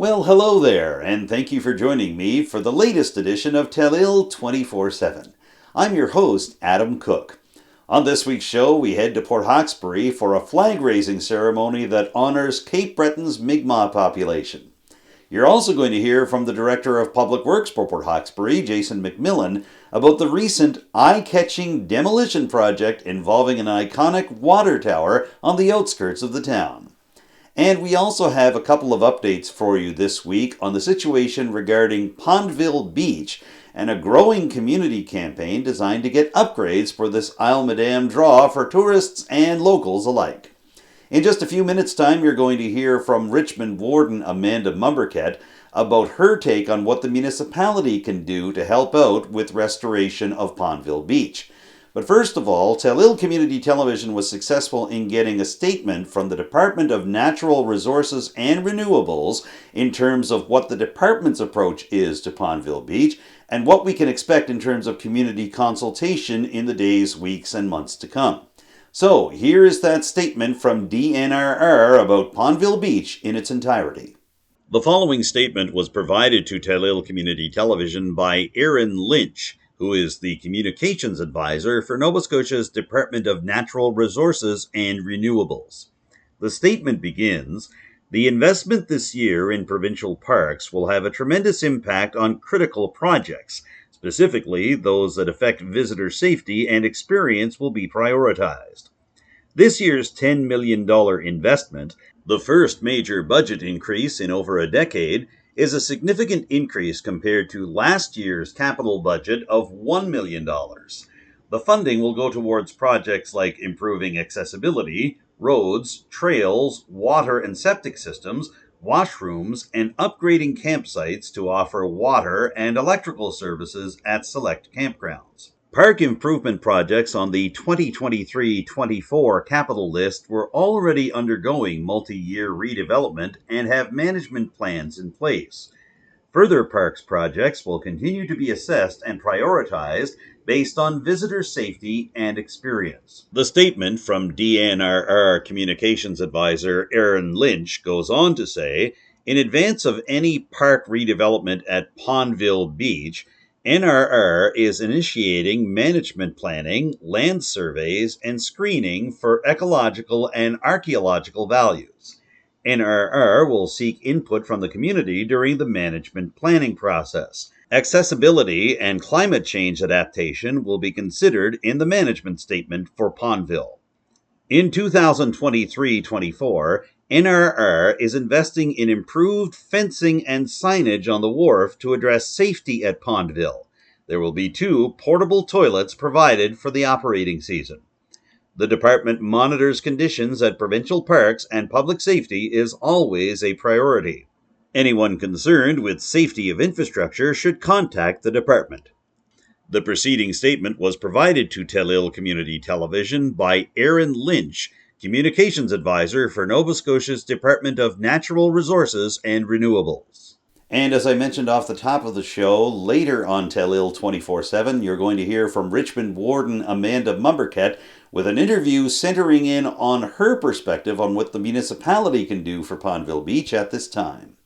Well, hello there, and thank you for joining me for the latest edition of Telile 24/7. I'm your host, Adam Cook. On this week's show, we head to Port Hawkesbury for a flag-raising ceremony that honors Cape Breton's Mi'kmaq population. You're also going to hear from the Director of Public Works for Port Hawkesbury, Jason MacMillan, about the recent eye-catching demolition project involving an iconic water tower on the outskirts of the town. And we also have a couple of updates for you this week on the situation regarding Pondville Beach and a growing community campaign designed to get upgrades for this Isle Madame draw for tourists and locals alike. In just a few minutes' time, you're going to hear from Richmond Warden Amanda Mombourquette about her take on what the municipality can do to help out with restoration of Pondville Beach. But first of all, Telile Community Television was successful in getting a statement from the Department of Natural Resources and Renewables in terms of what the department's approach is to Pondville Beach and what we can expect in terms of community consultation in the days, weeks, and months to come. So here is that statement from DNRR about Pondville Beach in its entirety. The following statement was provided to Telile Community Television by Aaron Lynch, who is the Communications Advisor for Nova Scotia's Department of Natural Resources and Renewables. The statement begins, "The investment this year in provincial parks will have a tremendous impact on critical projects. Specifically, those that affect visitor safety and experience will be prioritized. This year's $10 million investment, the first major budget increase in over a decade, is a significant increase compared to last year's capital budget of $1 million. The funding will go towards projects like improving accessibility, roads, trails, water and septic systems, washrooms, and upgrading campsites to offer water and electrical services at select campgrounds. Park improvement projects on the 2023-24 capital list were already undergoing multi-year redevelopment and have management plans in place. Further parks projects will continue to be assessed and prioritized based on visitor safety and experience." The statement from DNRR Communications Advisor Aaron Lynch goes on to say, "In advance of any park redevelopment at Pondville Beach, NRR is initiating management planning, land surveys, and screening for ecological and archaeological values. NRR will seek input from the community during the management planning process. Accessibility and climate change adaptation will be considered in the management statement for Pondville. In 2023-24, NRR is investing in improved fencing and signage on the wharf to address safety at Pondville. There will be 2 portable toilets provided for the operating season. The department monitors conditions at provincial parks, and public safety is always a priority. Anyone concerned with safety of infrastructure should contact the department." The preceding statement was provided to Telile Community Television by Aaron Lynch, Communications Advisor for Nova Scotia's Department of Natural Resources and Renewables. And as I mentioned off the top of the show, later on Telile 24/7, you're going to hear from Richmond Warden Amanda Mombourquette with an interview centering in on her perspective on what the municipality can do for Pondville Beach at this time.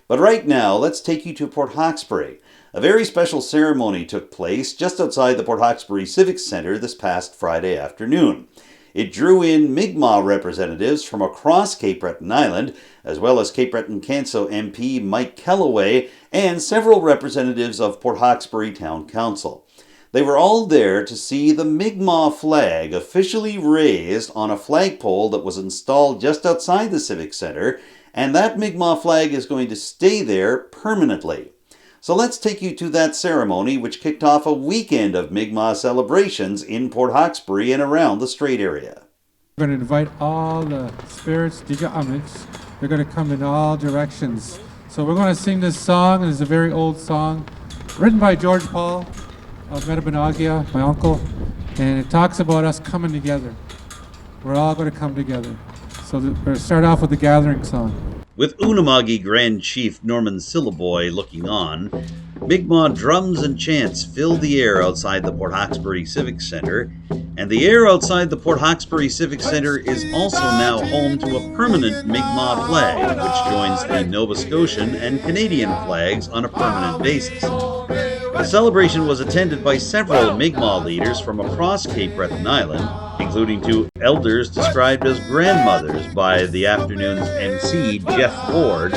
But right now, let's take you to Port Hawkesbury. A very special ceremony took place just outside the Port Hawkesbury Civic Centre this past Friday afternoon. It drew in Mi'kmaq representatives from across Cape Breton Island, as well as Cape Breton-Canso MP Mike Kellaway and several representatives of Port Hawkesbury Town Council. They were all there to see the Mi'kmaq flag officially raised on a flagpole that was installed just outside the Civic Centre, and that Mi'kmaq flag is going to stay there permanently. So let's take you to that ceremony, which kicked off a weekend of Mi'kmaq celebrations in Port Hawkesbury and around the Strait area. We're going to invite all the spirits, Dija Amits. They're going to come in all directions. So we're going to sing this song, and it's a very old song, written by George Paul of Metabonagia, my uncle, and it talks about us coming together. We're all going to come together. So we're going to start off with the gathering song. With Unama'ki Grand Chief Norman Sillaboy looking on, Mi'kmaq drums and chants filled the air outside the Port Hawkesbury Civic Centre, and the air outside the Port Hawkesbury Civic Centre is also now home to a permanent Mi'kmaq flag, which joins the Nova Scotian and Canadian flags on a permanent basis. The celebration was attended by several Mi'kmaq leaders from across Cape Breton Island, including two elders described as grandmothers by the afternoon's MC, Jeff Ford.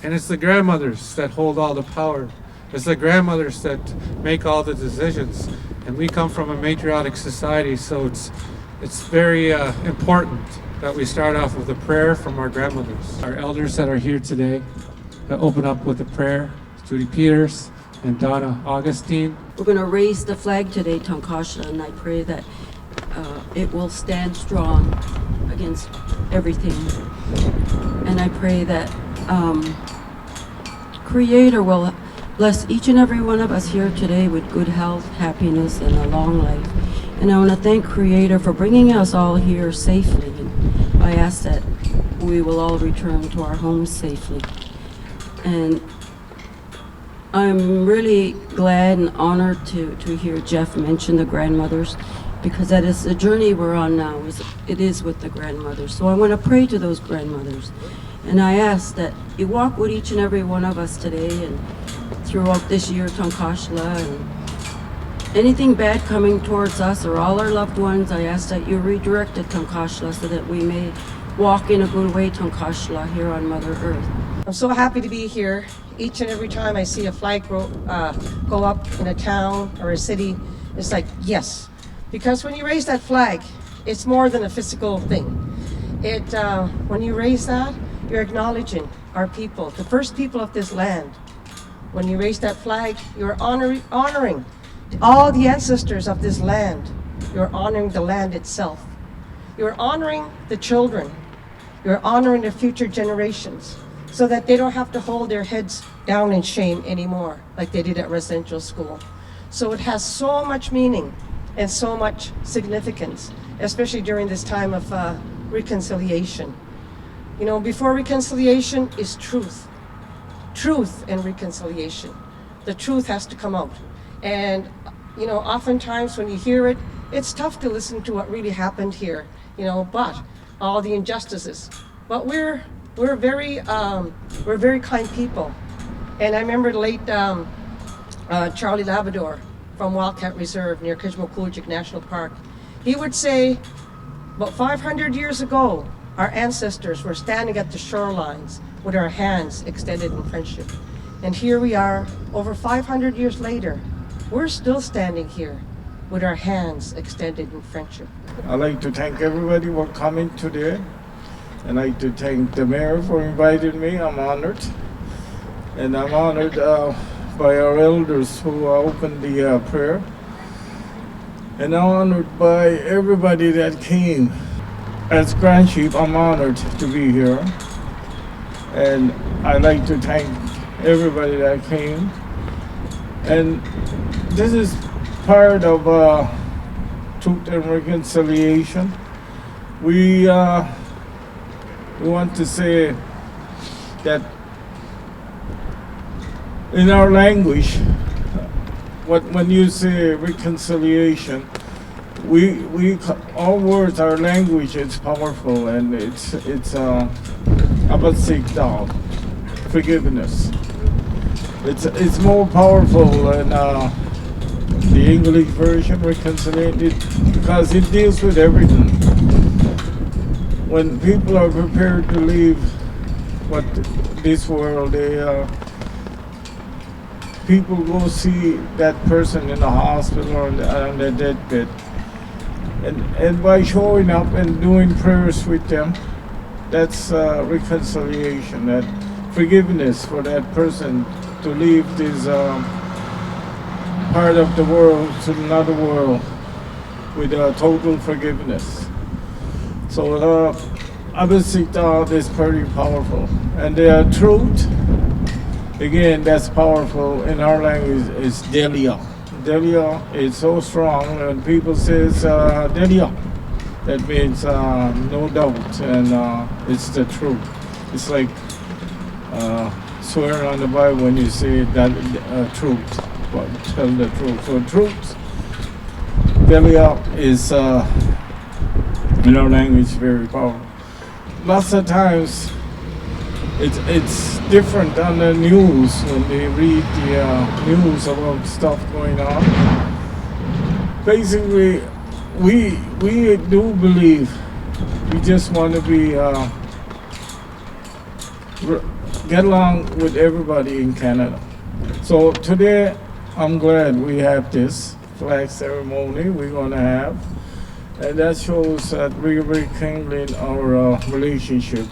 And it's the grandmothers that hold all the power. It's the grandmothers that make all the decisions. And we come from a matriarchal society, so it's very important that we start off with a prayer from our grandmothers. Our elders that are here today that open up with a prayer, Judy Peters and Donna Augustine. We're going to raise the flag today, Tankashla, and I pray that it will stand strong against everything. And I pray that Creator will bless each and every one of us here today with good health, happiness, and a long life. And I want to thank Creator for bringing us all here safely. And I ask that we will all return to our homes safely. And I'm really glad and honored to hear Jeff mention the grandmothers, because that is the journey we're on now. It is with the grandmothers. So I want to pray to those grandmothers. And I ask that you walk with each and every one of us today and throughout this year, Tankashla, and anything bad coming towards us or all our loved ones, I ask that you redirect it, Tankashla, so that we may walk in a good way, Tankashla, here on Mother Earth. I'm so happy to be here. Each and every time I see a flag go up in a town or a city, it's like, yes. Because when you raise that flag, it's more than a physical thing. When you raise that, you're acknowledging our people, the first people of this land. When you raise that flag, you're honoring all the ancestors of this land. You're honoring the land itself. You're honoring the children. You're honoring the future generations so that they don't have to hold their heads down in shame anymore like they did at residential school. So it has so much meaning and so much significance, especially during this time of reconciliation. You know, before reconciliation is truth. Truth and reconciliation. The truth has to come out. And, you know, oftentimes when you hear it, it's tough to listen to what really happened here, you know, but all the injustices. But we're very kind people. And I remember the late Charlie Labrador from Wildcat Reserve near Kishmokujik National Park. He would say, about 500 years ago, our ancestors were standing at the shorelines with our hands extended in friendship. And here we are, over 500 years later, we're still standing here with our hands extended in friendship. I'd like to thank everybody for coming today. I'd like to thank the mayor for inviting me. I'm honored. And I'm honored by our elders who opened the prayer. And I'm honored by everybody that came. As Grand Chief, I'm honored to be here. And I'd like to thank everybody that came. And this is part of Truth and Reconciliation. We want to say that in our language, when you say reconciliation, our words, our language is powerful, and it's about sikdal, forgiveness. It's more powerful than the English version, reconciliation, because it deals with everything. When people are prepared to leave this world, people go see that person in the hospital or on their deathbed. And by showing up and doing prayers with them, that's reconciliation, that forgiveness for that person to leave this part of the world to another world with total forgiveness. So Abhisikta is very powerful. And the truth, again, that's powerful in our language is Delia. Delia is so strong, and people say Delia. That means no doubt, and it's the truth. It's like swear on the Bible when you say that truth, but tell the truth. So truth, Telile is in our language very powerful. Lots of times it's different on the news when they read the news about stuff going on. Basically, we do believe we just want to be get along with everybody in Canada. So today, I'm glad we have this flag ceremony we're going to have, and that shows that we're rekindling our relationship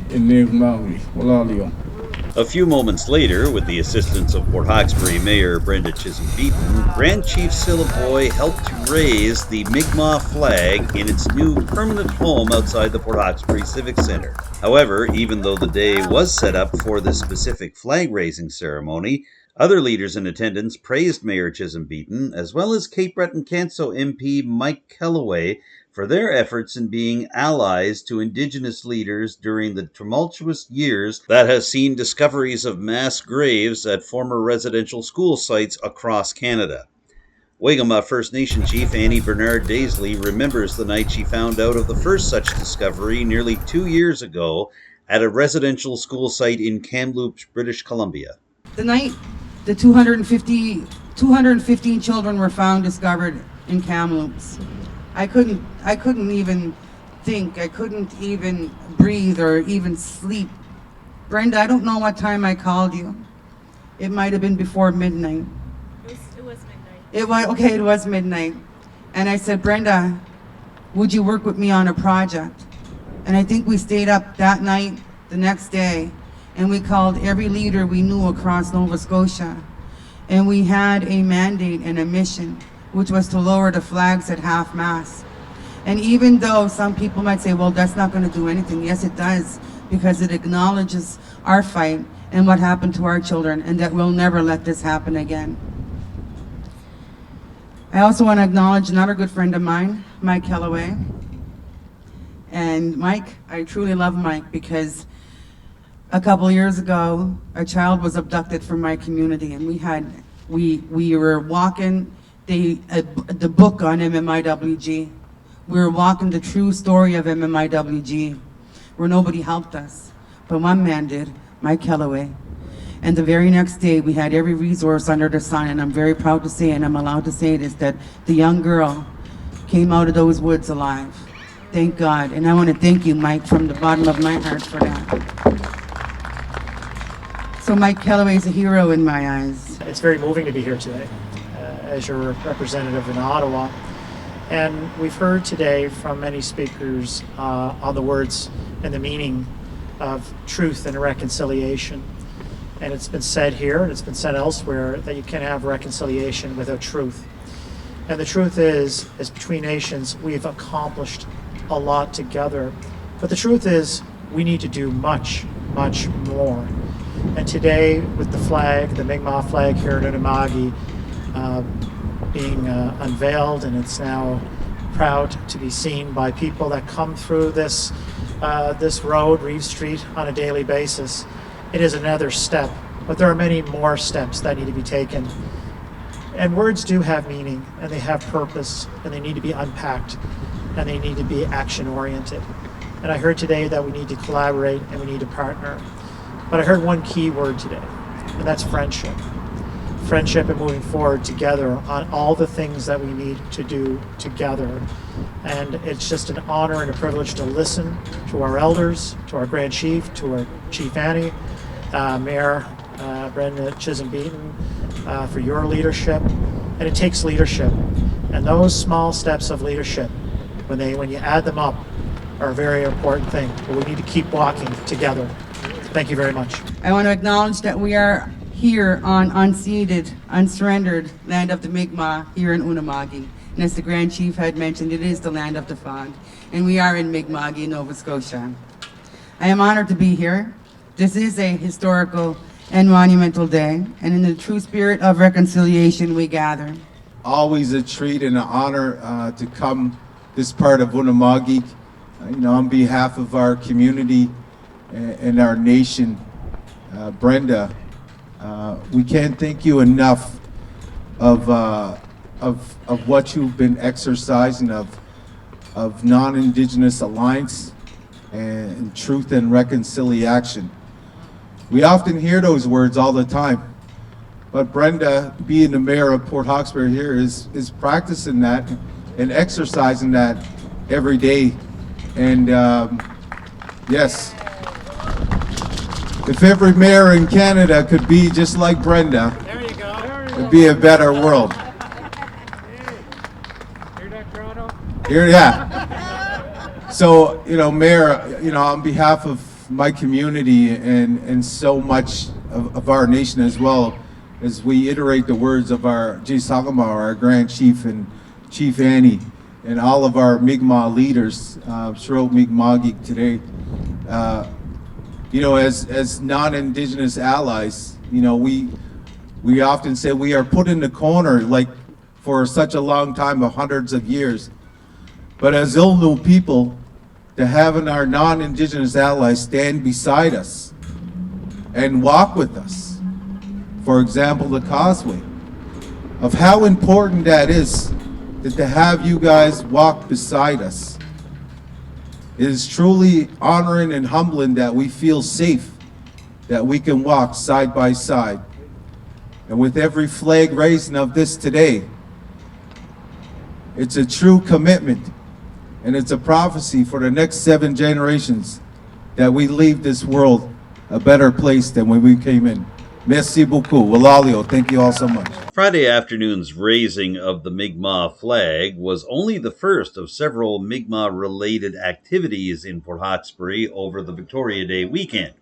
in Mi'kmaq, Walalio. A few moments later, with the assistance of Port Hawkesbury Mayor Brenda Chisholm-Beaton, Grand Chief Sillaboy helped to raise the Mi'kmaq flag in its new permanent home outside the Port Hawkesbury Civic Centre. However, even though the day was set up for this specific flag-raising ceremony, other leaders in attendance praised Mayor Chisholm-Beaton, as well as Cape Breton-Canso MP Mike Kellaway, for their efforts in being allies to Indigenous leaders during the tumultuous years that has seen discoveries of mass graves at former residential school sites across Canada. Waigama First Nation Chief Annie Bernard Daisley remembers the night she found out of the first such discovery nearly 2 years ago at a residential school site in Kamloops, British Columbia. The night the 215 children were found discovered in Kamloops, I couldn't even think, I couldn't even breathe or even sleep. Brenda, I don't know what time I called you. It might have been before midnight. It was midnight. It was midnight. And I said, Brenda, would you work with me on a project? And I think we stayed up that night, the next day, and we called every leader we knew across Nova Scotia. And we had a mandate and a mission, which was to lower the flags at half-mast. And even though some people might say, well, that's not going to do anything, yes, it does, because it acknowledges our fight and what happened to our children, and that we'll never let this happen again. I also want to acknowledge another good friend of mine, Mike Kellaway. And Mike, I truly love Mike, because a couple years ago, a child was abducted from my community, and we were walking the book on MMIWG. We were walking the true story of MMIWG, where nobody helped us, but one man did, Mike Kellaway. And the very next day, we had every resource under the sun, and I'm very proud to say, and I'm allowed to say this, that the young girl came out of those woods alive. Thank God. And I want to thank you, Mike, from the bottom of my heart for that. So Mike Kellaway is a hero in my eyes. It's very moving to be here today as your representative in Ottawa. And we've heard today from many speakers on the words and the meaning of truth and reconciliation. And it's been said here, and it's been said elsewhere, that you can't have reconciliation without truth. And the truth is between nations, we've accomplished a lot together. But the truth is, we need to do much, much more. And today, with the flag, the Mi'kmaq flag here in Unama'ki, being unveiled, and it's now proud to be seen by people that come through this road, Reeve Street, on a daily basis. It is another step, but there are many more steps that need to be taken. And words do have meaning, and they have purpose, and they need to be unpacked, and they need to be action-oriented. And I heard today that we need to collaborate and we need to partner. But I heard one key word today, and that's friendship. Friendship and moving forward together on all the things that we need to do together. And it's just an honor and a privilege to listen to our elders, to our Grand Chief, to our Chief Annie, Mayor Brenda Chisholm-Beaton, for your leadership. And it takes leadership. And those small steps of leadership, when you add them up, are a very important thing. But we need to keep walking together. Thank you very much. I want to acknowledge that we are here on unceded, unsurrendered land of the Mi'kmaq here in Unama'ki. And as the Grand Chief had mentioned, it is the land of the fog. And we are in Mi'kmaq, Nova Scotia. I am honored to be here. This is a historical and monumental day. And in the true spirit of reconciliation, we gather. Always a treat and an honor to come this part of Unama'ki, on behalf of our community and our nation. Brenda, we can't thank you enough of what you've been exercising of non-Indigenous alliance and truth and reconciliation. We often hear those words all the time, but Brenda, being the mayor of Port Hawkesbury here, is practicing that and exercising that every day. And yes, if every mayor in Canada could be just like Brenda, it'd be a better world. Hear that, Toronto? Here, yeah. So, Mayor, on behalf of my community and so much of our nation as well, as we iterate the words of our Jisagama, our Grand Chief, and Chief Annie, and all of our Mi'kmaq leaders, throughout Mi'kma'ki today, as non-Indigenous allies, we often say we are put in the corner, like for such a long time of hundreds of years. But as Ilnu people, to having our non-Indigenous allies stand beside us and walk with us, for example, the causeway, of how important that is, that to have you guys walk beside us. It is truly honoring and humbling that we feel safe, that we can walk side by side. And with every flag raising of this today, it's a true commitment, and it's a prophecy for the next 7 generations that we leave this world a better place than when we came in. Merci beaucoup. Walalio. Thank you all so much. Friday afternoon's raising of the Mi'kmaq flag was only the first of several Mi'kmaq-related activities in Port Hawkesbury over the Victoria Day weekend.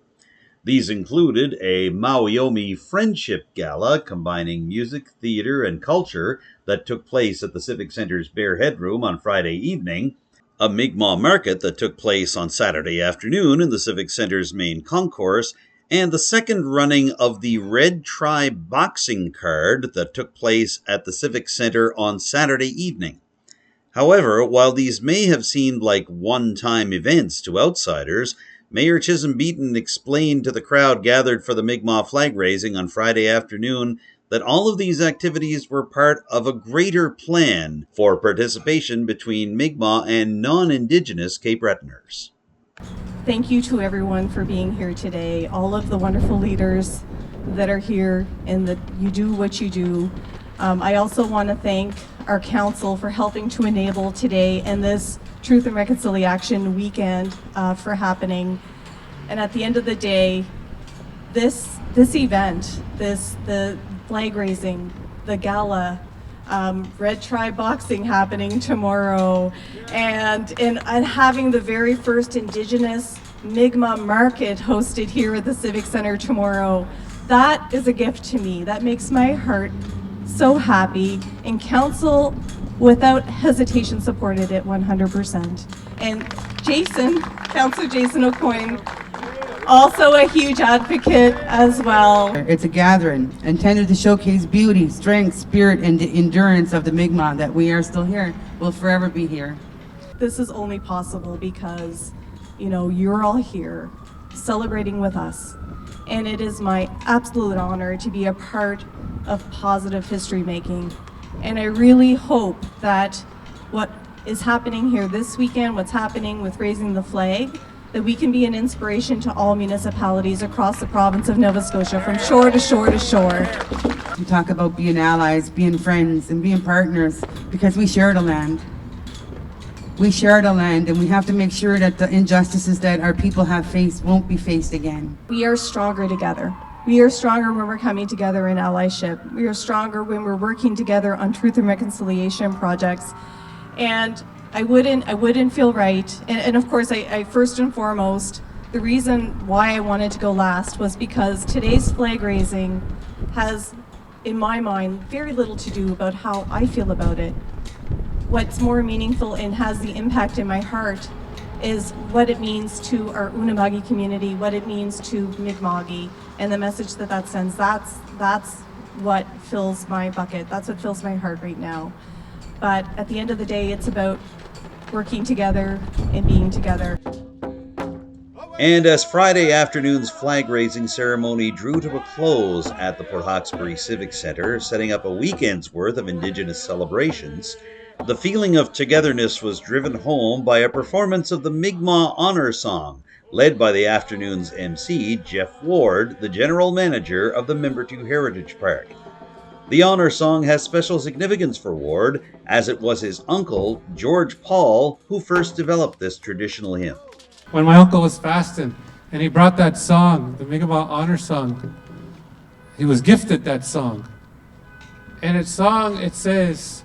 These included a Maui-Omi Friendship Gala combining music, theater, and culture that took place at the Civic Centre's Bear Headroom on Friday evening, a Mi'kmaq market that took place on Saturday afternoon in the Civic Centre's main concourse, and the second running of the Red Tribe boxing card that took place at the Civic Centre on Saturday evening. However, while these may have seemed like one-time events to outsiders, Mayor Chisholm Beaton explained to the crowd gathered for the Mi'kmaq flag raising on Friday afternoon that all of these activities were part of a greater plan for participation between Mi'kmaq and non-Indigenous Cape Bretoners. Thank you to everyone for being here today, all of the wonderful leaders that are here and that you do what you do. I also want to thank our council for helping to enable today and this Truth and Reconciliation weekend for happening. And at the end of the day, this event, the flag raising, the gala, Red Tribe boxing happening tomorrow, and having the very first Indigenous Mi'kmaq market hosted here at the Civic Centre tomorrow, that is a gift to me. That makes my heart so happy, and council without hesitation supported it 100%. And Councillor Jason O'Coin, also a huge advocate as well. It's a gathering intended to showcase beauty, strength, spirit, and the endurance of the Mi'kmaq, that we are still here, will forever be here. This is only possible because, you're all here celebrating with us. And it is my absolute honor to be a part of positive history making. And I really hope that what is happening here this weekend, what's happening with raising the flag, that we can be an inspiration to all municipalities across the province of Nova Scotia, from shore to shore to shore. We talk about being allies, being friends, and being partners, because we share the land. We share the land, and we have to make sure that the injustices that our people have faced won't be faced again. We are stronger together. We are stronger when we're coming together in allyship. We are stronger when we're working together on truth and reconciliation projects. And I wouldn't feel right. And of course, I first and foremost, the reason why I wanted to go last was because today's flag raising has, in my mind, very little to do about how I feel about it. What's more meaningful and has the impact in my heart is what it means to our Unama'ki community, what it means to Mi'kma'ki, and the message that sends. That's what fills my bucket. That's what fills my heart right now. But at the end of the day, it's about working together and being together. And as Friday afternoon's flag-raising ceremony drew to a close at the Port Hawkesbury Civic Centre, setting up a weekend's worth of Indigenous celebrations, the feeling of togetherness was driven home by a performance of the Mi'kmaq Honor Song, led by the afternoon's MC, Jeff Ward, the general manager of the Membertou Heritage Park. The honor song has special significance for Ward, as it was his uncle, George Paul, who first developed this traditional hymn. When my uncle was fasting and he brought that song, the Mi'kmaq Honor Song, he was gifted that song. And it says,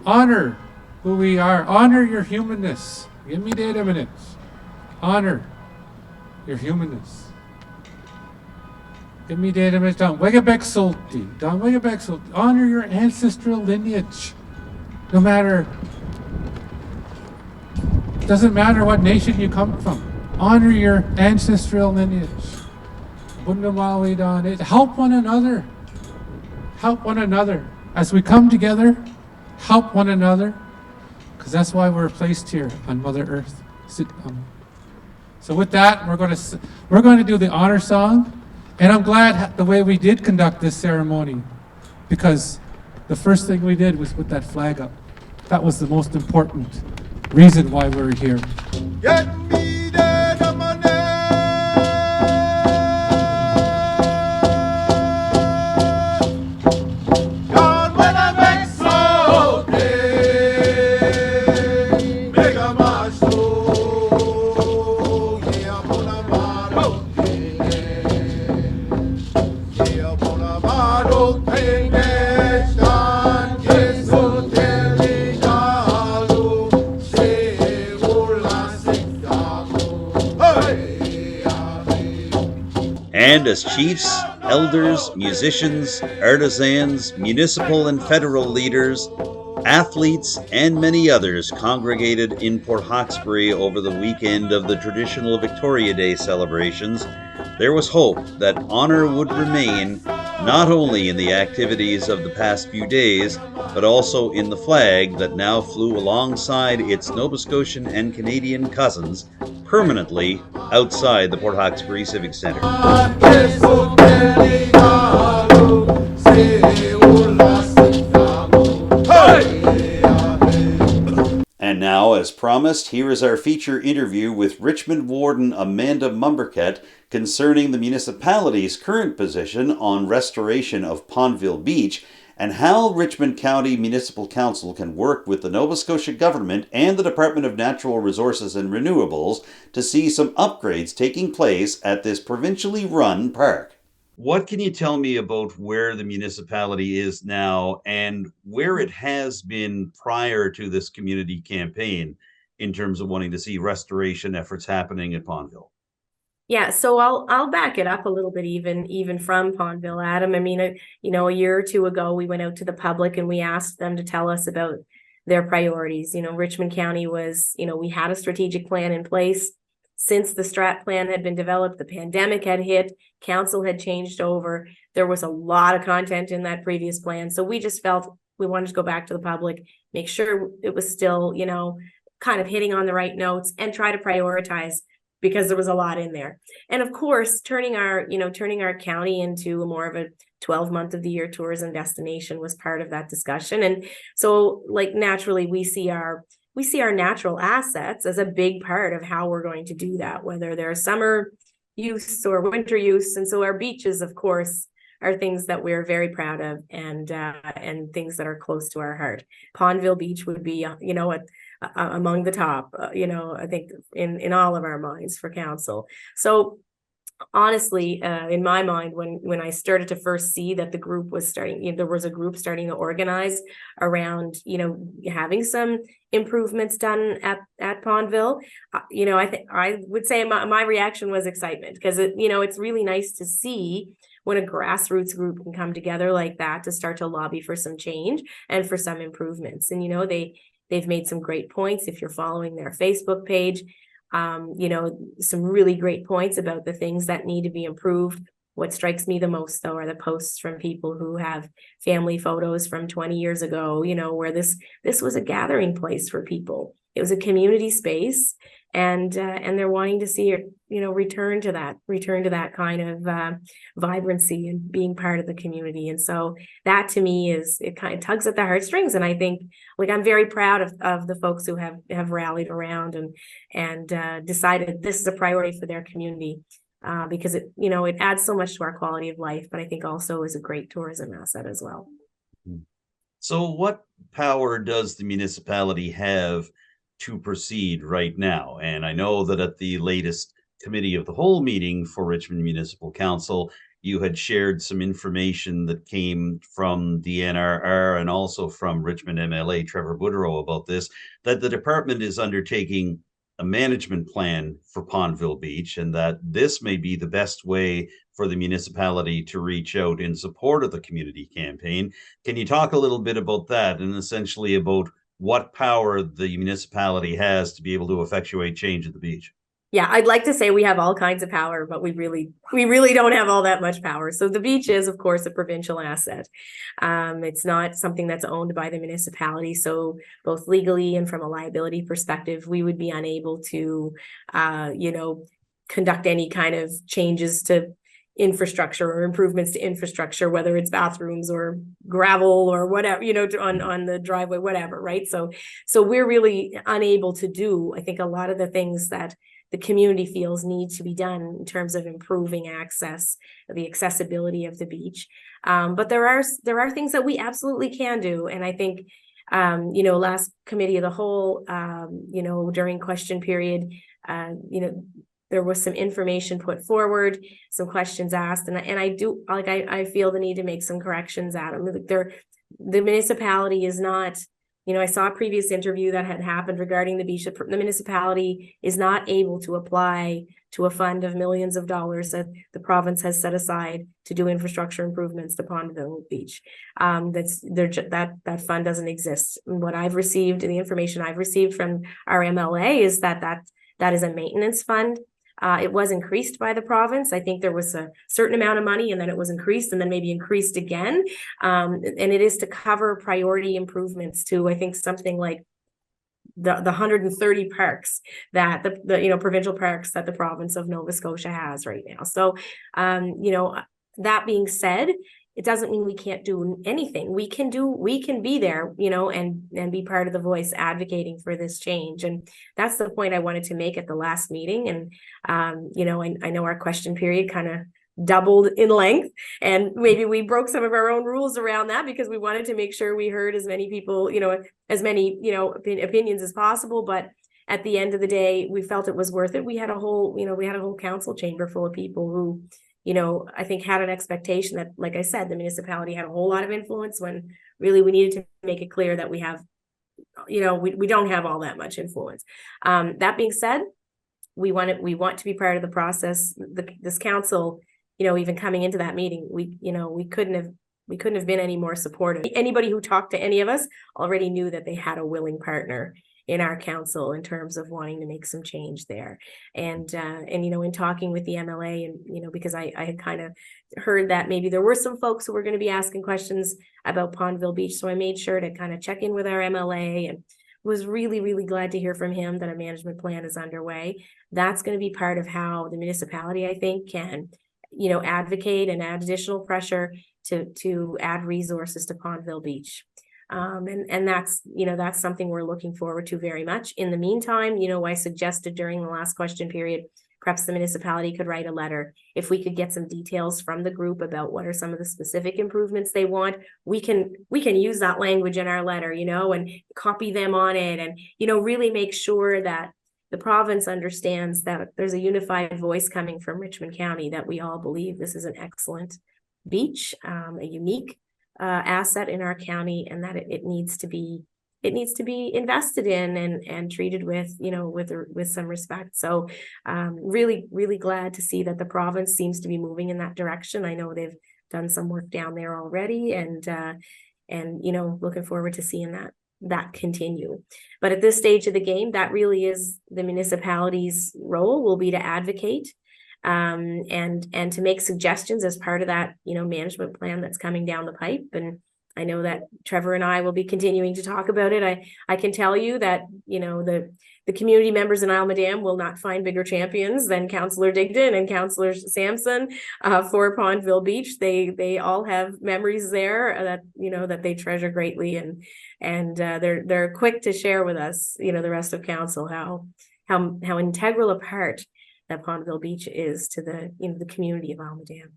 honor who we are, honor your humanness. Give me that a minute. Honor your humanness. Give me that a minute. Don Wegabek Solti. Don Wegabek Solti. Honor your ancestral lineage. No matter, doesn't matter what nation you come from. Honor your ancestral lineage. Bundamawi Don. Help one another. Help one another. As we come together, help one another. Because that's why we're placed here on Mother Earth. So with that, we're going to do the honor song. And I'm glad the way we did conduct this ceremony, because the first thing we did was put that flag up. That was the most important reason why we're here. Get me the money. God, when I make so day, make a march so, yeah, I'm gonna borrow. And as chiefs, elders, musicians, artisans, municipal and federal leaders, athletes, and many others congregated in Port Hawkesbury over the weekend of the traditional Victoria Day celebrations, there was hope that honor would remain not only in the activities of the past few days, but also in the flag that now flew alongside its Nova Scotian and Canadian cousins permanently outside the Port Hawkesbury Civic Centre. And now, as promised, here is our feature interview with Richmond Warden Amanda Mombourquette concerning the municipality's current position on restoration of Pondville Beach and how Richmond County Municipal Council can work with the Nova Scotia Government and the Department of Natural Resources and Renewables to see some upgrades taking place at this provincially run park. What can you tell me about where the municipality is now and where it has been prior to this community campaign in terms of wanting to see restoration efforts happening at Pondville? Yeah, so I'll back it up a little bit even from Pondville, Adam. I mean, a year or two ago, we went out to the public and we asked them to tell us about their priorities. Richmond County was, we had a strategic plan in place. Since the strat plan had been developed, the pandemic had hit, council had changed over. There was a lot of content in that previous plan. So we just felt we wanted to go back to the public, make sure it was still, kind of hitting on the right notes and try to prioritize, because there was a lot in there. And of course, turning our county into more of a 12-month of the year tourism destination was part of that discussion. And so naturally we see our natural assets as a big part of how we're going to do that, whether they're summer use or winter use. And so our beaches, of course, are things that we're very proud of and things that are close to our heart. Pondville Beach would be, among the top, I think in all of our minds for council. So honestly, in my mind, when I started to first see that the group was starting, there was a group starting to organize around, having some improvements done at Pondville, I would say my reaction was excitement, because it's really nice to see when a grassroots group can come together like that to start to lobby for some change and for some improvements. And they've made some great points. If you're following their Facebook page, some really great points about the things that need to be improved. What strikes me the most, though, are the posts from people who have family photos from 20 years ago, where this was a gathering place for people. It was a community space, and they're wanting to see it, return to that kind of vibrancy and being part of the community. And so that to me it kind of tugs at the heartstrings. And I think, like, I'm very proud of the folks who have rallied around and decided this is a priority for their community, because it adds so much to our quality of life, but I think also is a great tourism asset as well. So what power does the municipality have to proceed right now? And I know that at the latest committee of the whole meeting for Richmond Municipal Council, you had shared some information that came from the NRR and also from Richmond MLA Trevor Boudreau about this, that the department is undertaking a management plan for Pondville Beach, and that this may be the best way for the municipality to reach out in support of the community campaign. Can you talk a little bit about that, and essentially about what power the municipality has to be able to effectuate change at the beach? Yeah, I'd like to say we have all kinds of power, but we really don't have all that much power. So the beach is, of course, a provincial asset. It's not something that's owned by the municipality. So both legally and from a liability perspective, we would be unable to, conduct any kind of changes to infrastructure or improvements to infrastructure, whether it's bathrooms or gravel or whatever, on the driveway, whatever, right? So we're really unable to do, I think, a lot of the things that the community feels need to be done in terms of improving access, the accessibility of the beach. But there are things that we absolutely can do. And I think, last committee of the whole, during question period, there was some information put forward, some questions asked, and I feel the need to make some corrections, Adam. The municipality is not, I saw a previous interview that had happened regarding the beach. The municipality is not able to apply to a fund of millions of dollars that the province has set aside to do infrastructure improvements to Pondville Beach. That fund doesn't exist. And what I've received, and the information I've received from our MLA, is that is a maintenance fund. It was increased by the province. I think there was a certain amount of money, and then it was increased, and then maybe increased again. And it is to cover priority improvements to, I think, something like the 130 parks that the provincial parks that the province of Nova Scotia has right now. So, that being said, it doesn't mean we can't do anything. We can be there, and be part of the voice advocating for this change. And that's the point I wanted to make at the last meeting. And, I know our question period kind of doubled in length, and maybe we broke some of our own rules around that because we wanted to make sure we heard as many people, as many, opinions as possible. But at the end of the day, we felt it was worth it. We had a whole council chamber full of people who, I think had an expectation that, like I said, the municipality had a whole lot of influence, when really we needed to make it clear that we have, we don't have all that much influence. That being said, we want to be part of the process. This council, even coming into that meeting, we couldn't have been any more supportive. Anybody who talked to any of us already knew that they had a willing partner in our council in terms of wanting to make some change there. And in talking with the MLA, and because I had kind of heard that maybe there were some folks who were going to be asking questions about Pondville Beach, so I made sure to kind of check in with our MLA, and was really, really glad to hear from him that a management plan is underway. That's going to be part of how the municipality, I think, can advocate and add additional pressure to add resources to Pondville Beach. And that's something we're looking forward to very much. In the meantime, I suggested during the last question period, perhaps the municipality could write a letter. If we could get some details from the group about what are some of the specific improvements they want, we can use that language in our letter, and copy them on it, and, really make sure that the province understands that there's a unified voice coming from Richmond County, that we all believe this is an excellent beach, a unique asset in our county, and that it needs to be invested in and treated with some respect. So really, really glad to see that the province seems to be moving in that direction. I know they've done some work down there already, and looking forward to seeing that continue. But at this stage of the game, that really is the municipality's role, will be to advocate and to make suggestions as part of that management plan that's coming down the pipe. And I know that Trevor and I will be continuing to talk about it. I can tell you that, you know, the community members in Almadam will not find bigger champions than Councillor Digdon and Councillor Sampson for Pondville Beach. They all have memories there that, you know, that they treasure greatly, and they're quick to share with us, you know, the rest of council, how integral a part that Pondville Beach is to the, you know, the community of Almadam.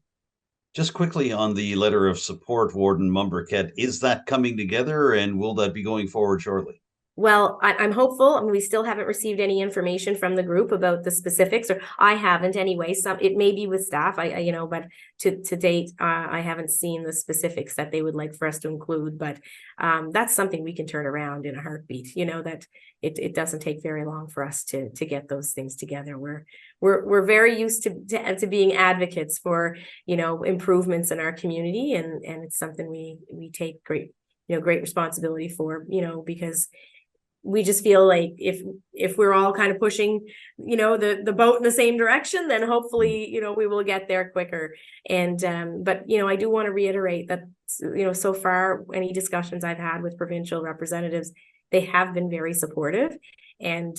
Just quickly on the letter of support, Warden Mombourquette, is that coming together, and will that be going forward shortly? Well, I'm hopeful. I mean, we still haven't received any information from the group about the specifics, or I haven't anyway. It may be with staff, you know, but to date, I haven't seen the specifics that they would like for us to include. But that's something we can turn around in a heartbeat. You know, that it doesn't take very long for us to get those things together. We're very used to being advocates for, you know, improvements in our community, and it's something we take great responsibility for, you know, because we just feel like if we're all kind of pushing, you know, the boat in the same direction, then hopefully, you know, we will get there quicker. And but, you know, I do want to reiterate that, you know, so far any discussions I've had with provincial representatives, they have been very supportive. And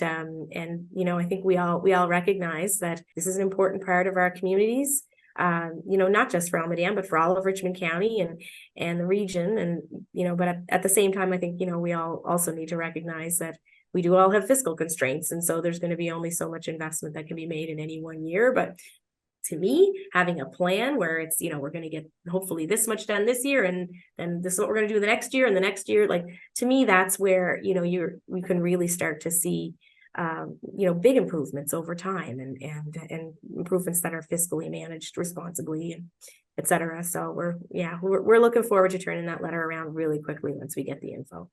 you know, I think we all recognize that this is an important part of our communities. You know, not just for Almadam, but for all of Richmond County and the region. And, you know, but at the same time, I think, you know, we all also need to recognize that we do all have fiscal constraints. And so there's going to be only so much investment that can be made in any one year. But to me, having a plan where it's, you know, we're going to get hopefully this much done this year, and then this is what we're going to do the next year and the next year, like, to me, that's where, you know, we can really start to see you know, big improvements over time, and improvements that are fiscally managed responsibly, and et cetera. So we're looking forward to turning that letter around really quickly once we get the info.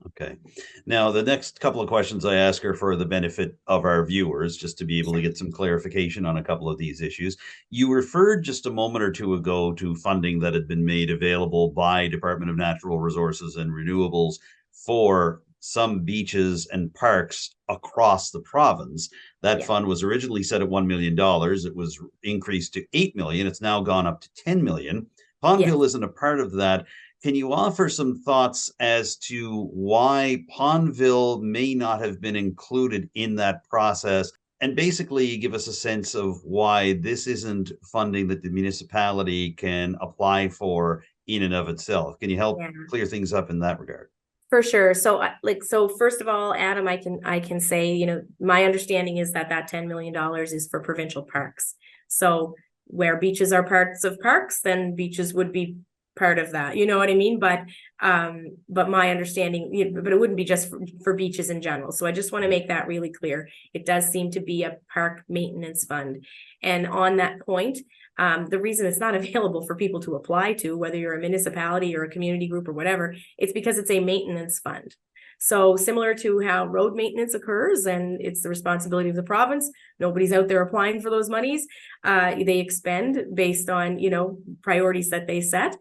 Okay. Now, the next couple of questions I ask are for the benefit of our viewers, just to be able to get some clarification on a couple of these issues. You referred just a moment or two ago to funding that had been made available by Department of Natural Resources and Renewables for some beaches and parks across the province. That fund was originally set at $1 million. It was increased to $8 million. It's now gone up to $10 million. Pondville isn't a part of that. Can you offer some thoughts as to why Pondville may not have been included in that process, and basically give us a sense of why this isn't funding that the municipality can apply for in and of itself? Can you help clear things up in that regard? For sure. So first of all, Adam, I can say, you know, my understanding is that $10 million is for provincial parks. So where beaches are parts of parks, then beaches would be part of that, you know what I mean? But my understanding, but it wouldn't be just for beaches in general. So I just want to make that really clear. It does seem to be a park maintenance fund. And on that point, the reason it's not available for people to apply to, whether you're a municipality or a community group or whatever, it's because it's a maintenance fund. So similar to how road maintenance occurs and it's the responsibility of the province, nobody's out there applying for those monies. They expend based on, you know, priorities that they set.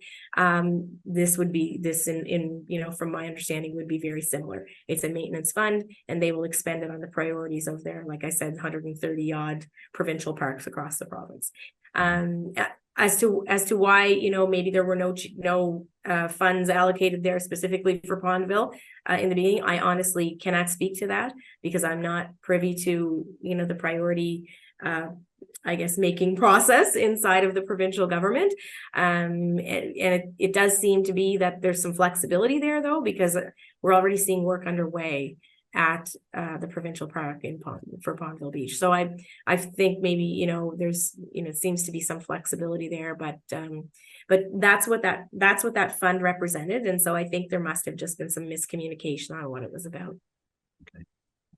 This in you know, from my understanding, would be very similar. It's a maintenance fund, and they will expend it on the priorities of their, like I said, 130 odd provincial parks across the province. As to why, you know, maybe there were no funds allocated there specifically for Pondville in the beginning, I honestly cannot speak to that, because I'm not privy to, you know, the priority I guess making process inside of the provincial government. And it does seem to be that there's some flexibility there, though, because we're already seeing work underway at the provincial park for Pondville Beach. So I think maybe, you know, there's, you know, it seems to be some flexibility there, but that's what that fund represented. And so I think there must have just been some miscommunication on what it was about. Okay.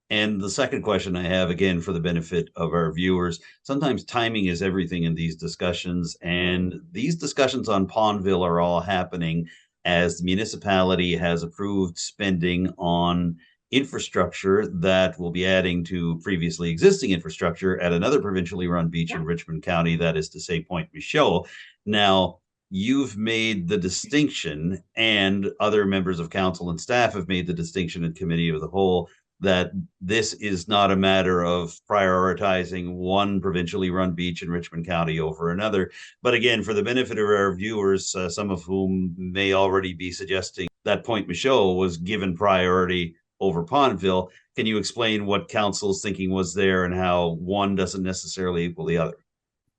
And the second question I have, again, for the benefit of our viewers, sometimes timing is everything in these discussions, and these discussions on Pondville are all happening as the municipality has approved spending on infrastructure that will be adding to previously existing infrastructure at another provincially run beach in Richmond County, that is to say Point Michaud. Now, you've made the distinction, and other members of council and staff have made the distinction in committee of the whole, that this is not a matter of prioritizing one provincially run beach in Richmond County over another. But again, for the benefit of our viewers, some of whom may already be suggesting that Point Michaud was given priority over Pondville, can you explain what council's thinking was there and how one doesn't necessarily equal the other?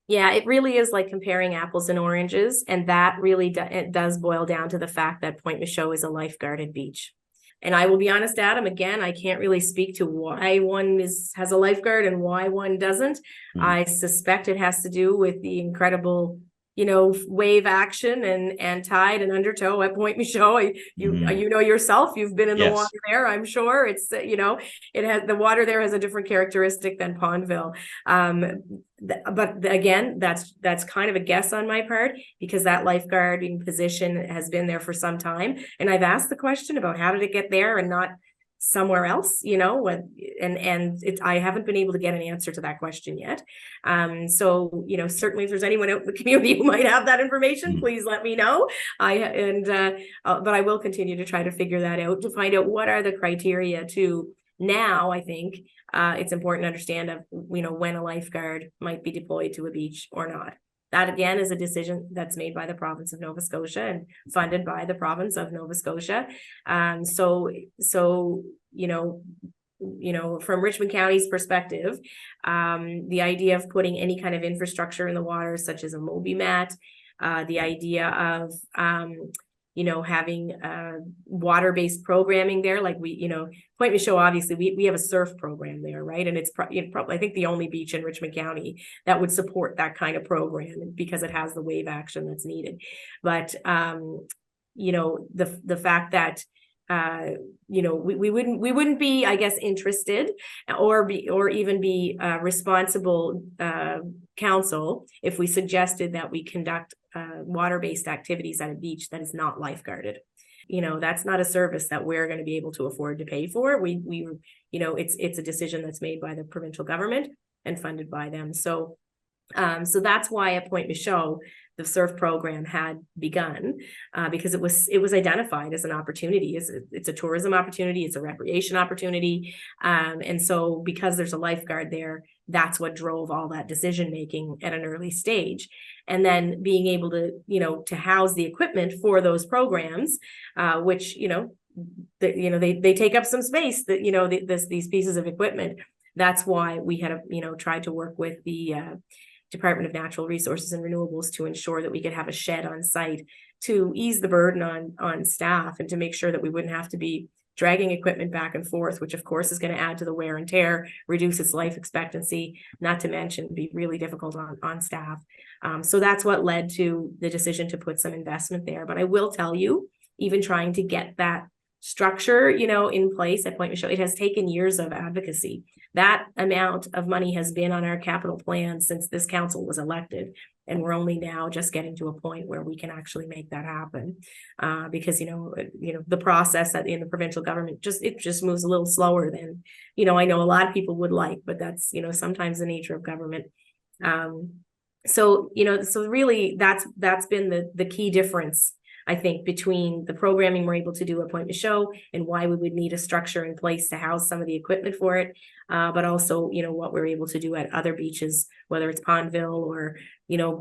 Yeah, it really is like comparing apples and oranges. And that really it does boil down to the fact that Point Michaud is a lifeguarded beach. And I will be honest, Adam, again, I can't really speak to why one has a lifeguard and why one doesn't. I suspect it has to do with the incredible, wave action and tide and undertow at Point Michaud. You know yourself, you've been in the water there, I'm sure. It's, it has, the water there has a different characteristic than Pondville. But again, that's kind of a guess on my part, because that lifeguarding position has been there for some time. And I've asked the question about how did it get there and not somewhere else, I haven't been able to get an answer to that question yet. So, certainly if there's anyone out in the community who might have that information, please let me know. But I will continue to try to figure that out, to find out what are the criteria to now. I think it's important to understand when a lifeguard might be deployed to a beach or not. That again is a decision that's made by the province of Nova Scotia and funded by the province of Nova Scotia. So from Richmond County's perspective, the idea of putting any kind of infrastructure in the water, such as a Moby mat, the idea of having water-based programming there, like Point Michaud, obviously we have a surf program there, right? And it's probably I think the only beach in Richmond County that would support that kind of program, because it has the wave action that's needed. But the fact that we wouldn't be, I guess, interested or even be responsible council if we suggested that we conduct water-based activities at a beach that is not lifeguarded. That's not a service that we're going to be able to afford to pay for. It's a decision that's made by the provincial government and funded by them. So that's why at Point Michaud, the surf program had begun, because it was identified as an opportunity. It's a tourism opportunity, it's a recreation opportunity. And so because there's a lifeguard there, that's what drove all that decision making at an early stage. And then being able to house the equipment for those programs, which they take up some space, that these pieces of equipment. That's why we had tried to work with the Department of Natural Resources and Renewables to ensure that we could have a shed on site to ease the burden on staff, and to make sure that we wouldn't have to be dragging equipment back and forth, which of course is going to add to the wear and tear, reduce its life expectancy, not to mention be really difficult on staff. So that's what led to the decision to put some investment there. But I will tell you, even trying to get that structure, in place at Point Michaud, it has taken years of advocacy. That amount of money has been on our capital plan since this council was elected. And we're only now just getting to a point where we can actually make that happen. Because, the process in the provincial government just moves a little slower than, I know a lot of people would like, but that's, sometimes the nature of government. So really that's been the key difference, I think, between the programming we're able to do at Point Michaud and why we would need a structure in place to house some of the equipment for it. But also, what we're able to do at other beaches, whether it's Pondville or,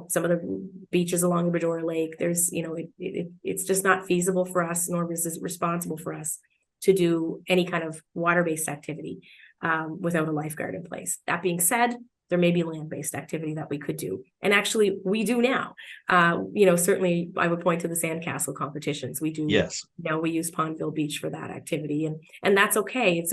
some of the beaches along the Bredora Lake. There's, it's just not feasible for us, nor is it responsible for us to do any kind of water-based activity without a lifeguard in place. That being said, there may be land-based activity that we could do. And actually we do now. Certainly I would point to the sandcastle competitions. We do, yes. We use Pondville Beach for that activity, and that's okay. It's,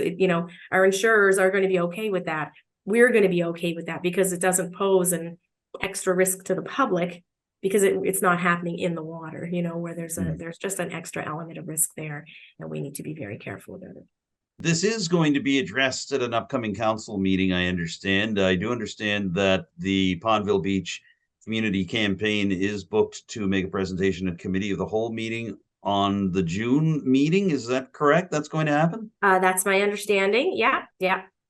our insurers are going to be okay with that. We're going to be okay with that because it doesn't pose an extra risk to the public, because it's not happening in the water, where there's just an extra element of risk there, and we need to be very careful about it. This is going to be addressed at an upcoming council meeting, I understand. I do understand that the Pondville Beach Community Campaign is booked to make a presentation at Committee of the Whole meeting on the June meeting. Is that correct? That's going to happen? That's my understanding. Yeah,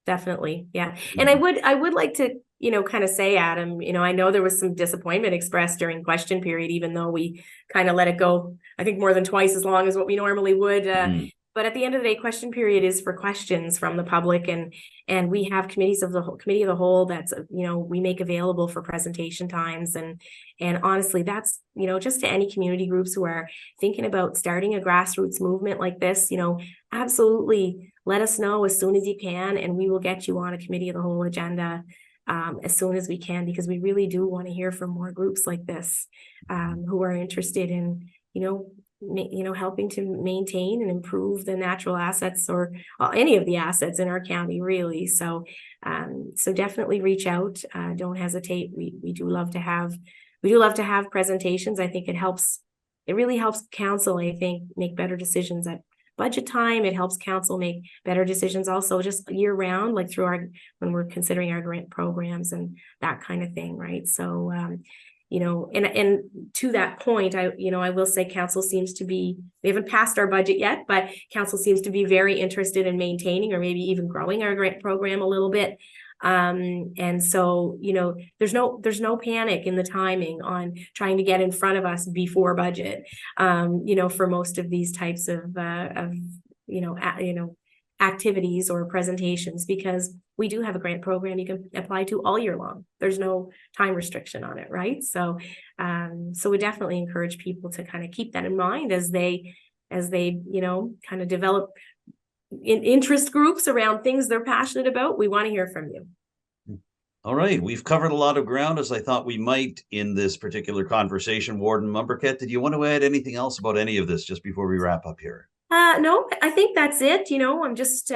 definitely. Yeah. And I would like to, kind of say, Adam, I know there was some disappointment expressed during question period, even though we kind of let it go, I think more than twice as long as what we normally would. But at the end of the day, question period is for questions from the public, and we have committee of the whole that's, we make available for presentation times. And honestly, that's, just to any community groups who are thinking about starting a grassroots movement like this, absolutely let us know as soon as you can, and we will get you on a committee of the whole agenda as soon as we can, because we really do want to hear from more groups like this who are interested in, helping to maintain and improve the natural assets, or any of the assets in our county, really. So, so definitely reach out. Don't hesitate. We do love to have presentations. I think it really helps council, I think, make better decisions at budget time. It helps council make better decisions also just year round, like when we're considering our grant programs and that kind of thing, right? So, and to that point, I will say council seems to be, we haven't passed our budget yet, but council seems to be very interested in maintaining or maybe even growing our grant program a little bit. And so, there's no panic in the timing on trying to get in front of us before budget, for most of these types of activities or presentations, because we do have a grant program you can apply to all year long. There's no time restriction on it, right? So, so we definitely encourage people to kind of keep that in mind as they, kind of develop interest groups around things they're passionate about. We want to hear from you. All right, we've covered a lot of ground, as I thought we might in this particular conversation. Warden Mombourquette, did you want to add anything else about any of this just before we wrap up here? No, I think that's it. I'm just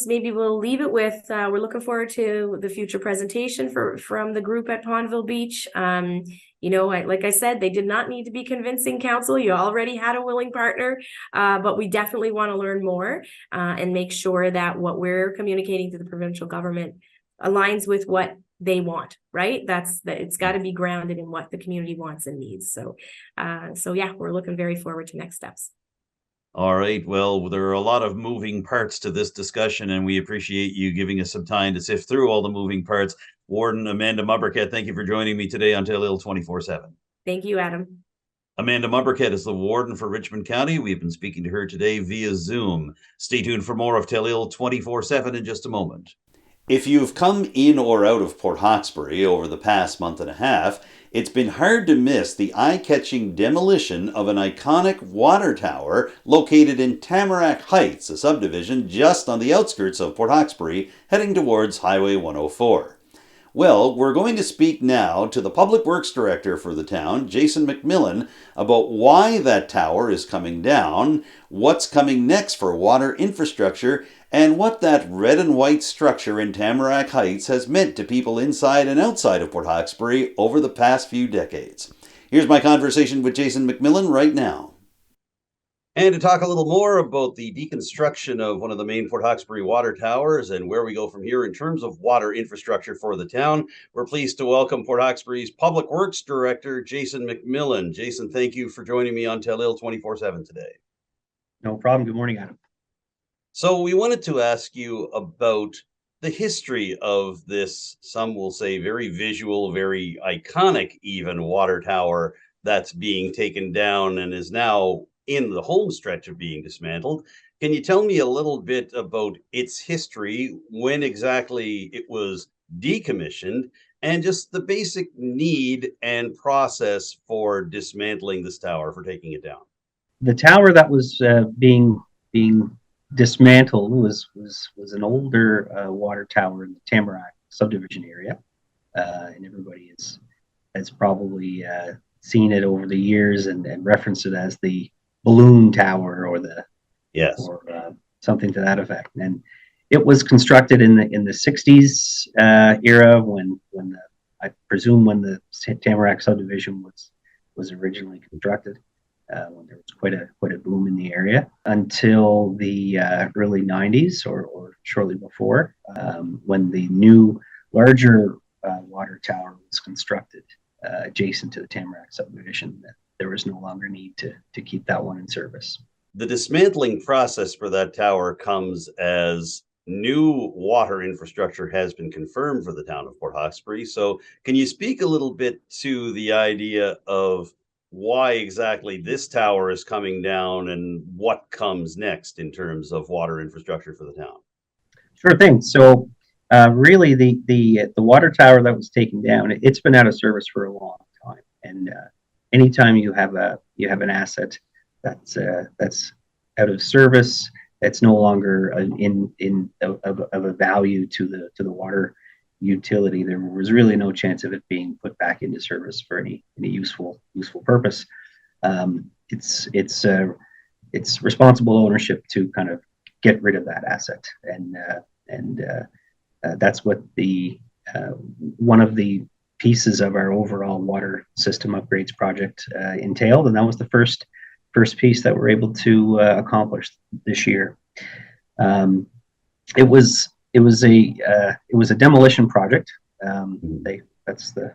maybe we'll leave it with, we're looking forward to the future presentation from the group at Pondville Beach. Like I said, they did not need to be convincing council. You already had a willing partner, but we definitely want to learn more and make sure that what we're communicating to the provincial government aligns with what they want, right? It's got to be grounded in what the community wants and needs. So, yeah, we're looking very forward to next steps. All right. Well, there are a lot of moving parts to this discussion, and we appreciate you giving us some time to sift through all the moving parts. Warden Amanda Mombourquette, thank you for joining me today on Telile 24/7. Thank you, Adam. Amanda Mombourquette is the warden for Richmond County. We've been speaking to her today via Zoom. Stay tuned for more of Telile 24/7 in just a moment. If you've come in or out of Port Hawkesbury over the past month and a half, it's been hard to miss the eye-catching demolition of an iconic water tower located in Tamarac Heights, a subdivision just on the outskirts of Port Hawkesbury, heading towards Highway 104. Well, we're going to speak now to the Public Works Director for the town, Jason MacMillan, about why that tower is coming down, what's coming next for water infrastructure, and what that red and white structure in Tamarac Heights has meant to people inside and outside of Port Hawkesbury over the past few decades. Here's my conversation with Jason MacMillan right now. And to talk a little more about the deconstruction of one of the main Port Hawkesbury water towers and where we go from here in terms of water infrastructure for the town, we're pleased to welcome Port Hawkesbury's Public Works Director, Jason MacMillan. Jason, thank you for joining me on Telile 24/7 today. No problem. Good morning, Adam. So we wanted to ask you about the history of this, some will say very visual, very iconic even, water tower that's being taken down and is now in the home stretch of being dismantled. Can you tell me a little bit about its history, when exactly it was decommissioned, and just the basic need and process for dismantling this tower, for taking it down? The tower that was being dismantled was an older water tower in the Tamarac subdivision area, and everybody has probably seen it over the years and referenced it as the balloon tower or something to that effect. And it was constructed in the 60s era when I presume when the Tamarac subdivision was originally constructed. When there was quite a boom in the area until the early 90s or shortly before, when the new larger water tower was constructed adjacent to the Tamarac subdivision. There was no longer need to keep that one in service. The dismantling process for that tower comes as new water infrastructure has been confirmed for the town of Port Hawkesbury. So can you speak a little bit to the idea of why exactly this tower is coming down and what comes next in terms of water infrastructure for the town? Sure thing. So really, the water tower that was taken down, it's been out of service for a long time. And anytime you have an asset that's out of service, that's no longer of a value to the water utility, there was really no chance of it being put back into service for any useful purpose. It's responsible ownership to kind of get rid of that asset, and that's what the one of the pieces of our overall water system upgrades project entailed, and that was the first piece that we're able to accomplish this year. It was a demolition project. That's the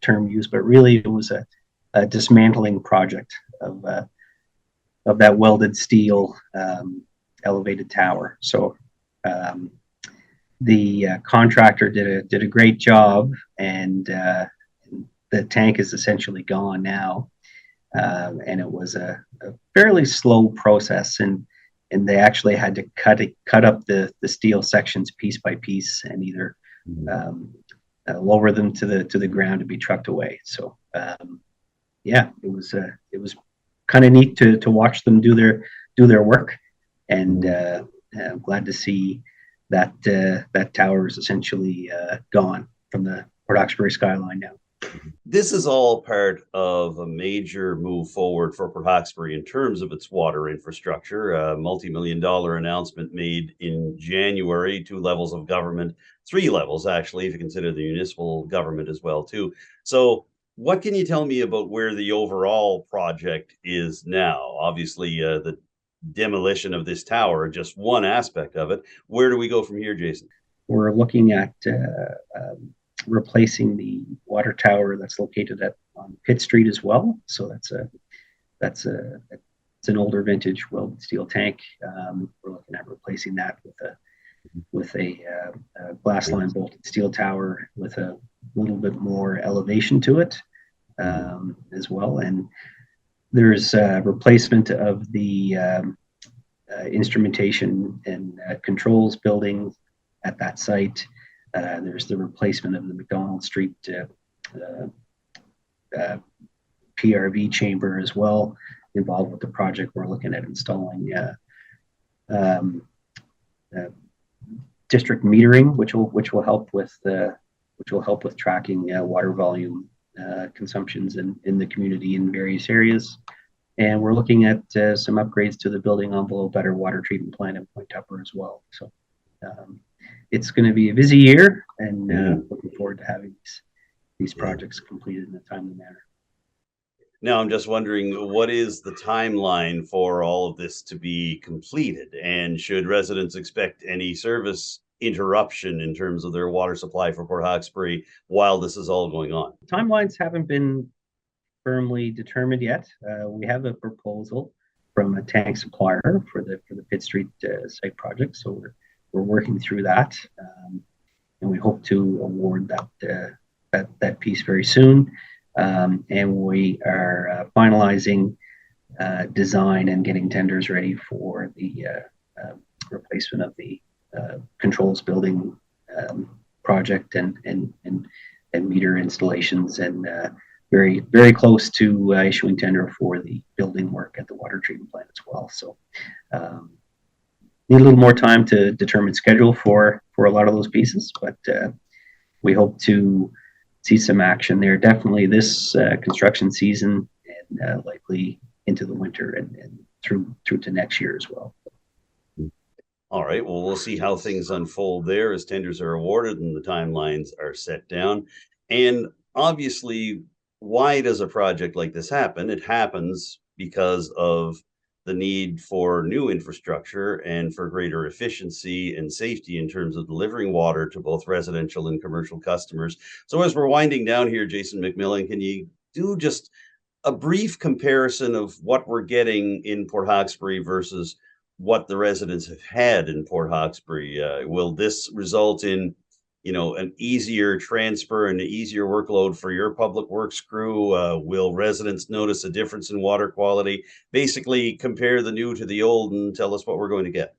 term used, but really it was a dismantling project of that welded steel elevated tower. So the contractor did a great job, and the tank is essentially gone now. And it was a fairly slow process, and they actually had to cut up the steel sections piece by piece and either lower them to the ground to be trucked away. So yeah, it was kind of neat to watch them do their work, and I'm glad to see that tower is essentially gone from the Port Hawkesbury skyline now. This is all part of a major move forward for Port Hawkesbury in terms of its water infrastructure. A multi-million-dollar announcement made in January, 2 levels of government, 3 levels actually, if you consider the municipal government as well too. So what can you tell me about where the overall project is now? Obviously, the demolition of this tower, just one aspect of it. Where do we go from here, Jason? We're looking at replacing the water tower that's located on Pitt Street as well. So it's an older vintage welded steel tank. We're looking at replacing that with a glass line bolted steel tower with a little bit more elevation to it as well. And there's a replacement of the instrumentation and controls building at that site. There's the replacement of the McDonald Street PRV chamber as well, involved with the project. We're looking at installing district metering, which will help with tracking water volume consumptions in the community in various areas. And we're looking at some upgrades to the building envelope, better water treatment plant in Point Tupper as well. So it's going to be a busy year, and looking forward to having these projects completed in a timely manner. Now, I'm just wondering, what is the timeline for all of this to be completed? And should residents expect any service interruption in terms of their water supply for Port Hawkesbury while this is all going on? Timelines haven't been firmly determined yet. We have a proposal from a tank supplier for the Pitt Street site project, so we're working through that, and we hope to award that piece very soon. And we are finalizing design and getting tenders ready for the replacement of the controls building project and meter installations, and very, very close to issuing tender for the building work at the water treatment plant as well. So need a little more time to determine schedule for a lot of those pieces, but we hope to see some action there definitely this construction season, and likely into the winter and through to next year as well. All right, well, we'll see how things unfold there as tenders are awarded and the timelines are set down. And obviously, why does a project like this happen? It happens because of the need for new infrastructure and for greater efficiency and safety in terms of delivering water to both residential and commercial customers. So as we're winding down here, Jason MacMillan, can you do just a brief comparison of what we're getting in Port Hawkesbury versus what the residents have had in Port Hawkesbury? Will this result in an easier transfer and an easier workload for your public works crew? Will residents notice a difference in water quality? Basically, compare the new to the old and tell us what we're going to get.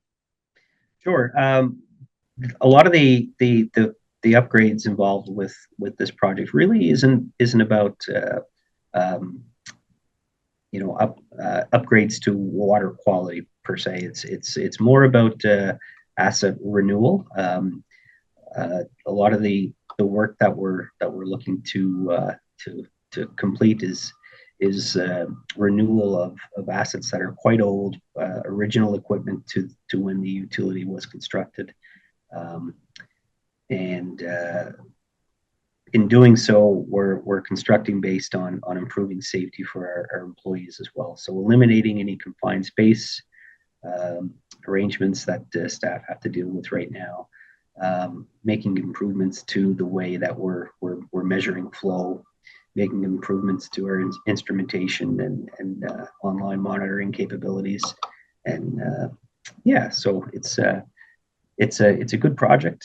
Sure. A lot of the upgrades involved with this project really isn't about upgrades to water quality per se. It's more about asset renewal. A lot of the work that we're looking to complete is renewal of assets that are quite old, original equipment to when the utility was constructed, and in doing so, we're constructing based on improving safety for our employees as well. So eliminating any confined space arrangements that staff have to deal with right now, making improvements to the way that we're measuring flow, making improvements to our instrumentation and online monitoring capabilities, and so it's a good project.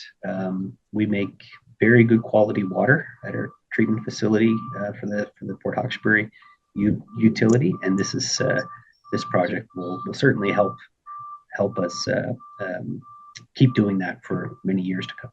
We make very good quality water at our treatment facility for the Port Hawkesbury utility, and this project will certainly help us keep doing that for many years to come.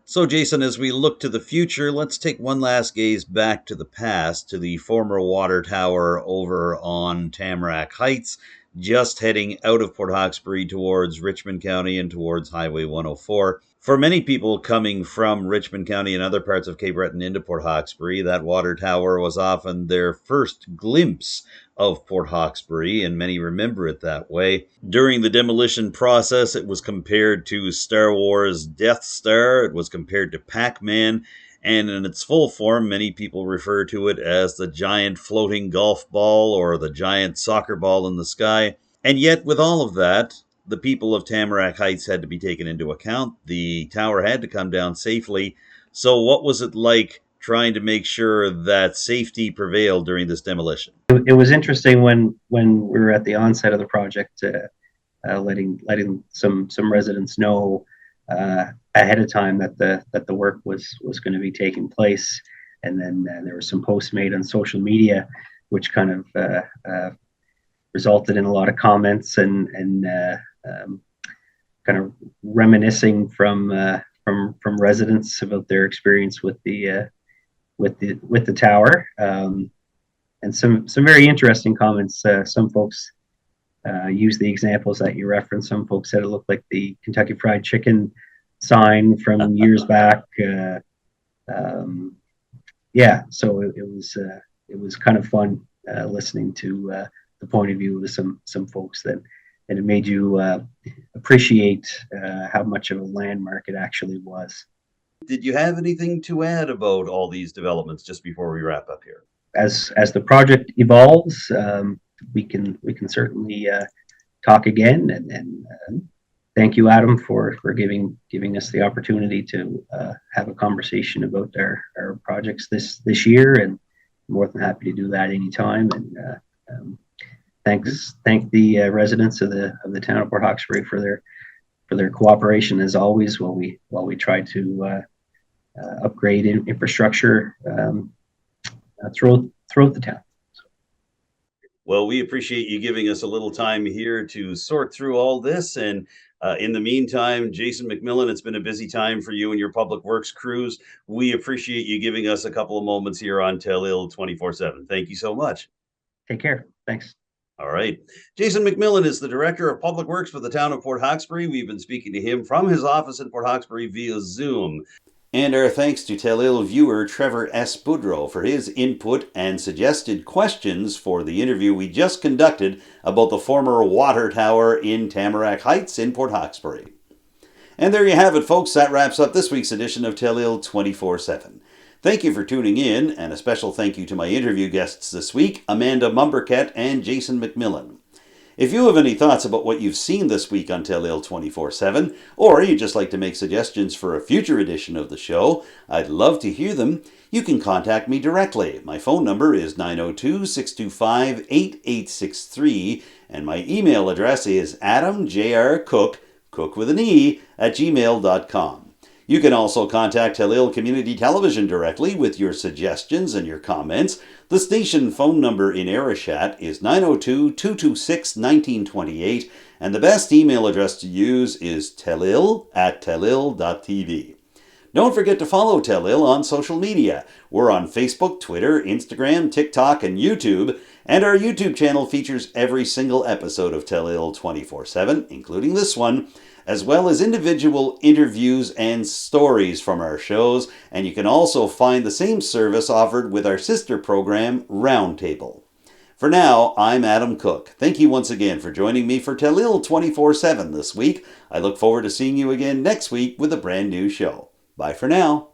So, Jason, as we look to the future, let's take one last gaze back to the past, to the former water tower over on Tamarac Heights, just heading out of Port Hawkesbury towards Richmond County and towards Highway 104. For many people coming from Richmond County and other parts of Cape Breton into Port Hawkesbury, that water tower was often their first glimpse of Port Hawkesbury, and many remember it that way. During the demolition process, it was compared to Star Wars Death Star, it was compared to Pac-Man, and in its full form, many people refer to it as the giant floating golf ball or the giant soccer ball in the sky. And yet, with all of that, the people of Tamarac Heights had to be taken into account. The tower had to come down safely. So what was it like trying to make sure that safety prevailed during this demolition? It was interesting when we were at the onset of the project, letting some residents know ahead of time that the work was going to be taking place, and then there were some posts made on social media, which kind of resulted in a lot of comments and kind of reminiscing from residents about their experience with the tower, and some very interesting comments. Some folks use the examples that you referenced. Some folks said it looked like the Kentucky Fried Chicken sign from years back. So it was kind of fun listening to the point of view of some folks and it made you appreciate how much of a landmark it actually was. Did you have anything to add about all these developments just before we wrap up here? As the project evolves, we can certainly talk again, and thank you, Adam, for giving us the opportunity to have a conversation about our projects this year, and more than happy to do that anytime. And thank the residents of the town of Port Hawkesbury for their cooperation as always while we try to upgrade infrastructure throughout the town. Well, we appreciate you giving us a little time here to sort through all this. And in the meantime, Jason MacMillan, it's been a busy time for you and your public works crews. We appreciate you giving us a couple of moments here on Telile 24/7. Thank you so much. Take care. Thanks. All right. Jason MacMillan is the Director of Public Works for the town of Port Hawkesbury. We've been speaking to him from his office in Port Hawkesbury via Zoom. And our thanks to Telile viewer Trevor S. Boudreau for his input and suggested questions for the interview we just conducted about the former water tower in Tamarac Heights in Port Hawkesbury. And there you have it, folks. That wraps up this week's edition of Telile 24/7. Thank you for tuning in, and a special thank you to my interview guests this week, Amanda Mombourquette and Jason MacMillan. If you have any thoughts about what you've seen this week on Telile 24/7, or you'd just like to make suggestions for a future edition of the show, I'd love to hear them. You can contact me directly. My phone number is 902-625-8863, and my email address is adamjrcook, cook with an E, @gmail.com. You can also contact Telile Community Television directly with your suggestions and your comments. The station phone number in Arichat is 902-226-1928, and the best email address to use is telile@telile.tv. Don't forget to follow Telile on social media. We're on Facebook, Twitter, Instagram, TikTok, and YouTube, and our YouTube channel features every single episode of Telile 24/7, including this one, as well as individual interviews and stories from our shows, and you can also find the same service offered with our sister program, Roundtable. For now, I'm Adam Cook. Thank you once again for joining me for Telile 24/7 this week. I look forward to seeing you again next week with a brand new show. Bye for now.